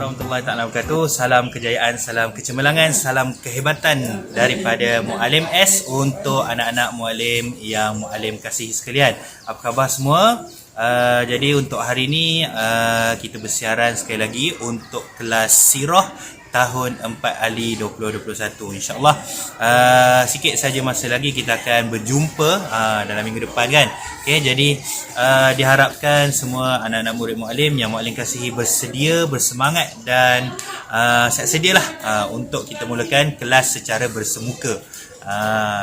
warahmatullahi taala wabarakatuh. Salam kejayaan, salam kecemerlangan, salam kehebatan daripada Muallim S untuk anak-anak Muallim yang Muallim kasih sekalian. Apa khabar semua? Jadi untuk hari ini kita bersiaran sekali lagi untuk kelas Sirah tahun 4 Ali 2021, insyaAllah. Sikit saja masa lagi kita akan berjumpa dalam minggu depan kan. Okay, jadi diharapkan semua anak-anak murid Muallim yang Muallim kasihi bersedia, bersemangat dan siap sedialah untuk kita mulakan kelas secara bersemuka.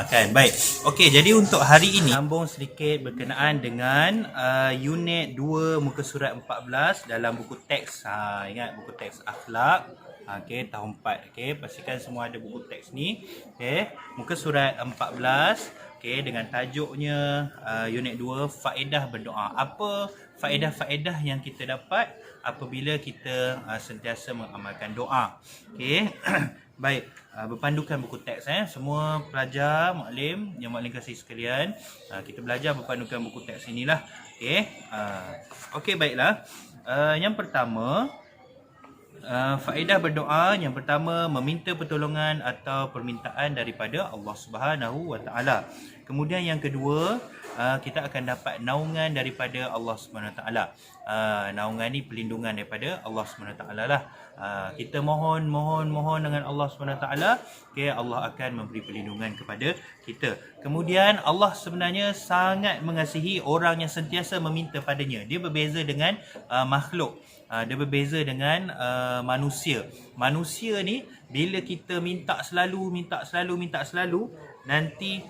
Kan, baik. Okey, jadi untuk hari ini sambung sedikit berkenaan dengan unit 2 muka surat 14 dalam buku teks. Ingat buku teks akhlak. Okey, tahun 4. Okey, pastikan semua ada buku teks ni. Okey, muka surat 14. Okey, dengan tajuknya unit 2 faedah berdoa. Apa faedah-faedah yang kita dapat apabila kita sentiasa mengamalkan doa? Okey. Baik, berpandukan buku teks semua pelajar Muallim yang Muallim kasih sekalian, kita belajar berpandukan buku teks inilah. Okey. Okey, baiklah. Yang pertama, faedah berdoa yang pertama, meminta pertolongan atau permintaan daripada Allah Subhanahu wa taala. Kemudian yang kedua, kita akan dapat naungan daripada Allah Subhanahu wa taala. Naungan ni perlindungan daripada Allah Subhanahu wa taala lah. Kita mohon dengan Allah Subhanahu wa taala, okay, Allah akan memberi perlindungan kepada kita. Kemudian Allah sebenarnya sangat mengasihi orang yang sentiasa meminta padanya. Dia berbeza dengan makhluk. Dia berbeza dengan manusia. Manusia ni bila kita minta selalu, nanti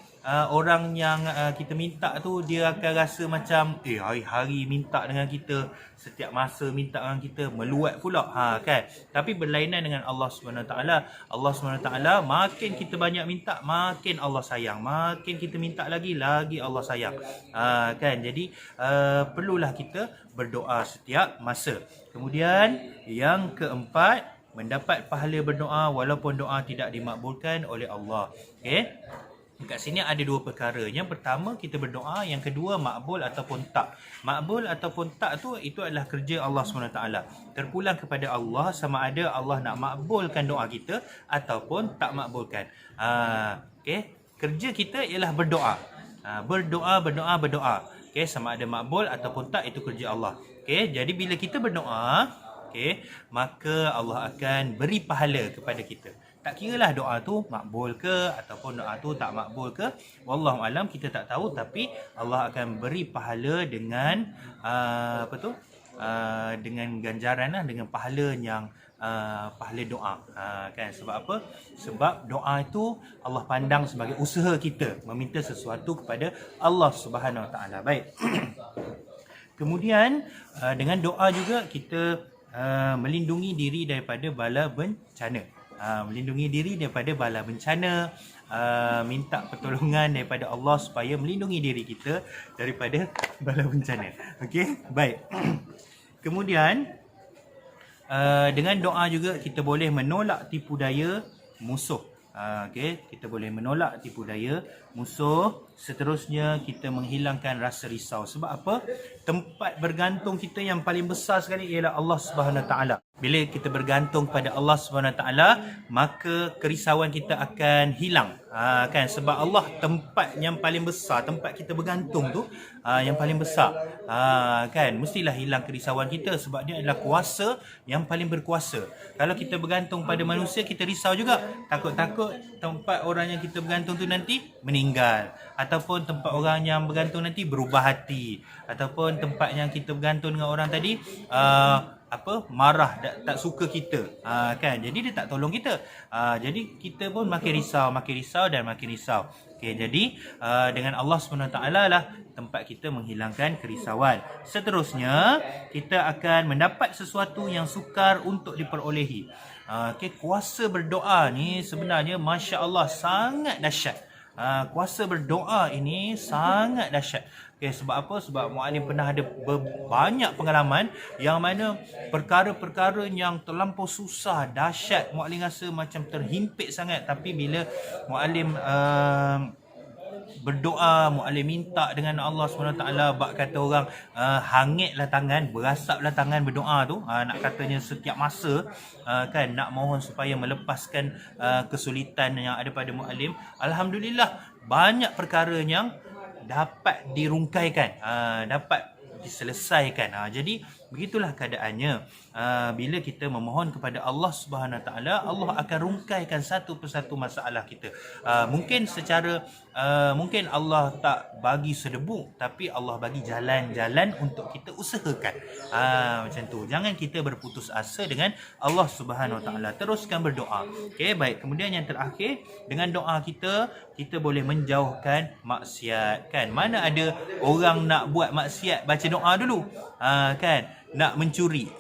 orang yang kita minta tu dia akan rasa macam hari-hari minta dengan kita, setiap masa minta dengan kita, meluat pula kan. Tapi berlainan dengan Allah Subhanahu taala. Allah Subhanahu taala makin kita banyak minta, makin Allah sayang. Makin kita minta lagi Allah sayang. Kan. Jadi perlulah kita berdoa setiap masa. Kemudian yang keempat, mendapat pahala berdoa walaupun doa tidak dimakbulkan oleh Allah. Okey. Kat sini ada dua perkara. Yang pertama, kita berdoa. Yang kedua, makbul ataupun tak. Makbul ataupun tak tu, itu adalah kerja Allah SWT. Terpulang kepada Allah sama ada Allah nak makbulkan doa kita ataupun tak makbulkan. Okay. Kerja kita ialah berdoa. Berdoa. Okay. Sama ada makbul ataupun tak, itu kerja Allah. Okay. Jadi bila kita berdoa, okay, maka Allah akan beri pahala kepada kita. Tak kiralah doa tu makbul ke ataupun doa tu tak makbul ke, wallahu alam, kita tak tahu, tapi Allah akan beri pahala dengan dengan ganjaran lah, dengan pahala yang pahala doa. Kan, sebab apa? Sebab doa itu Allah pandang sebagai usaha kita meminta sesuatu kepada Allah Subhanahu Wa Taala. Baik. Kemudian dengan doa juga kita melindungi diri daripada bala bencana. Melindungi diri daripada bala bencana, minta pertolongan daripada Allah supaya melindungi diri kita daripada bala bencana. Okey, baik. Kemudian dengan doa juga kita boleh menolak tipu daya musuh. Okey, kita boleh menolak tipu daya musuh. Seterusnya, kita menghilangkan rasa risau. Sebab apa? Tempat bergantung kita yang paling besar sekali ialah Allah Subhanahu taala. Bila kita bergantung pada Allah Subhanahu taala, maka kerisauan kita akan hilang. Kan, sebab Allah tempat yang paling besar, tempat kita bergantung tu yang paling besar. Kan, mestilah hilang kerisauan kita sebab dia adalah kuasa yang paling berkuasa. Kalau kita bergantung pada manusia, kita risau juga. Takut-takut tempat orang yang kita bergantung tu nanti meninggal, ataupun tempat orang yang bergantung nanti berubah hati, ataupun tempat yang kita bergantung dengan orang tadi marah, tak suka kita, kan, jadi dia tak tolong kita. Jadi kita pun makin risau. Okey, jadi dengan Allah SWT lah tempat kita menghilangkan kerisauan. Seterusnya, kita akan mendapat sesuatu yang sukar untuk diperolehi. Okey, kuasa berdoa ni sebenarnya masya-Allah sangat dahsyat. Kuasa berdoa ini sangat dahsyat. Okay, sebab apa? Sebab Muallim pernah ada banyak pengalaman yang mana perkara-perkara yang terlampau susah, dahsyat, Muallim rasa macam terhimpit sangat. Tapi bila Muallim berdoa, muallim minta dengan Allah SWT. Bak kata orang hangitlah tangan, berasaplah tangan berdoa tu, nak katanya setiap masa, kan, nak mohon supaya melepaskan kesulitan yang ada pada muallim. Alhamdulillah, banyak perkara yang dapat dirungkaikan, dapat diselesaikan. Jadi begitulah keadaannya. Bila kita memohon kepada Allah Subhanahu Wa Taala, Allah akan rungkaikan satu persatu masalah kita. Mungkin secara mungkin Allah tak bagi sedebuk, tapi Allah bagi jalan-jalan untuk kita usahakan. Macam tu. Jangan kita berputus asa dengan Allah Subhanahu Wa Taala. Teruskan berdoa. Okey, baik. Kemudian yang terakhir, dengan doa kita boleh menjauhkan maksiat, kan. Mana ada orang nak buat maksiat baca doa dulu, kan. Nak mencuri,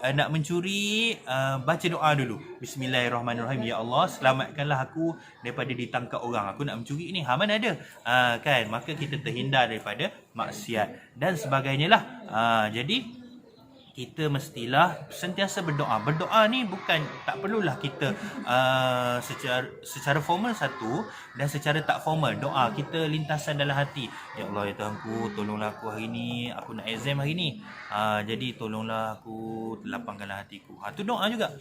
baca doa dulu. Bismillahirrahmanirrahim. Ya Allah, selamatkanlah aku daripada ditangkap orang. Aku nak mencuri ni. Mana ada? Kan, maka kita terhindar daripada maksiat dan sebagainya lah. Jadi kita mestilah sentiasa berdoa. Berdoa ni bukan, tak perlulah kita secara formal satu, dan secara tak formal doa kita lintasan dalam hati. Ya Allah, ya Tuhanku, tolonglah aku hari ni, aku nak exam hari ni, jadi tolonglah aku, lapangkanlah hatiku. Tu doa juga,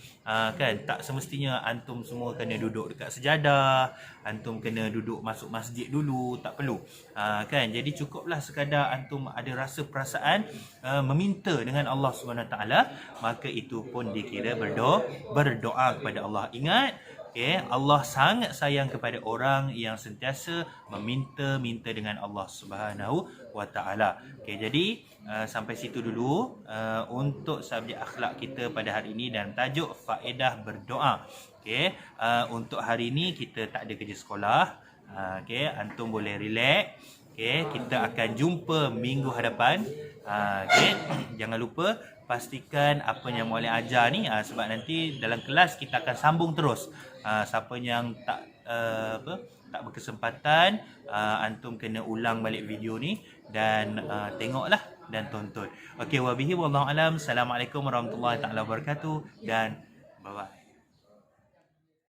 kan. Tak semestinya antum semua kena duduk dekat sejadah, antum kena duduk masuk masjid dulu, tak perlu, kan. Jadi cukuplah sekadar antum ada rasa perasaan meminta dengan Allah SWT, maka itu pun dikira berdoa kepada Allah. Ingat, Allah sangat sayang kepada orang yang sentiasa meminta dengan Allah Subhanahu Wa Taala. Jadi sampai situ dulu untuk subjek akhlak kita pada hari ini dan tajuk faedah berdoa. Untuk hari ini kita tak ada kerja sekolah. Antum boleh relax. Kita akan jumpa minggu hadapan. Jangan lupa pastikan apa yang muallim ajar ni, sebab nanti dalam kelas kita akan sambung terus. Siapa yang tak berkesempatan, antum kena ulang balik video ni dan tengoklah dan tonton. Wabihi wallahu alam. Assalamualaikum warahmatullahi taala wabarakatuh dan bye bye.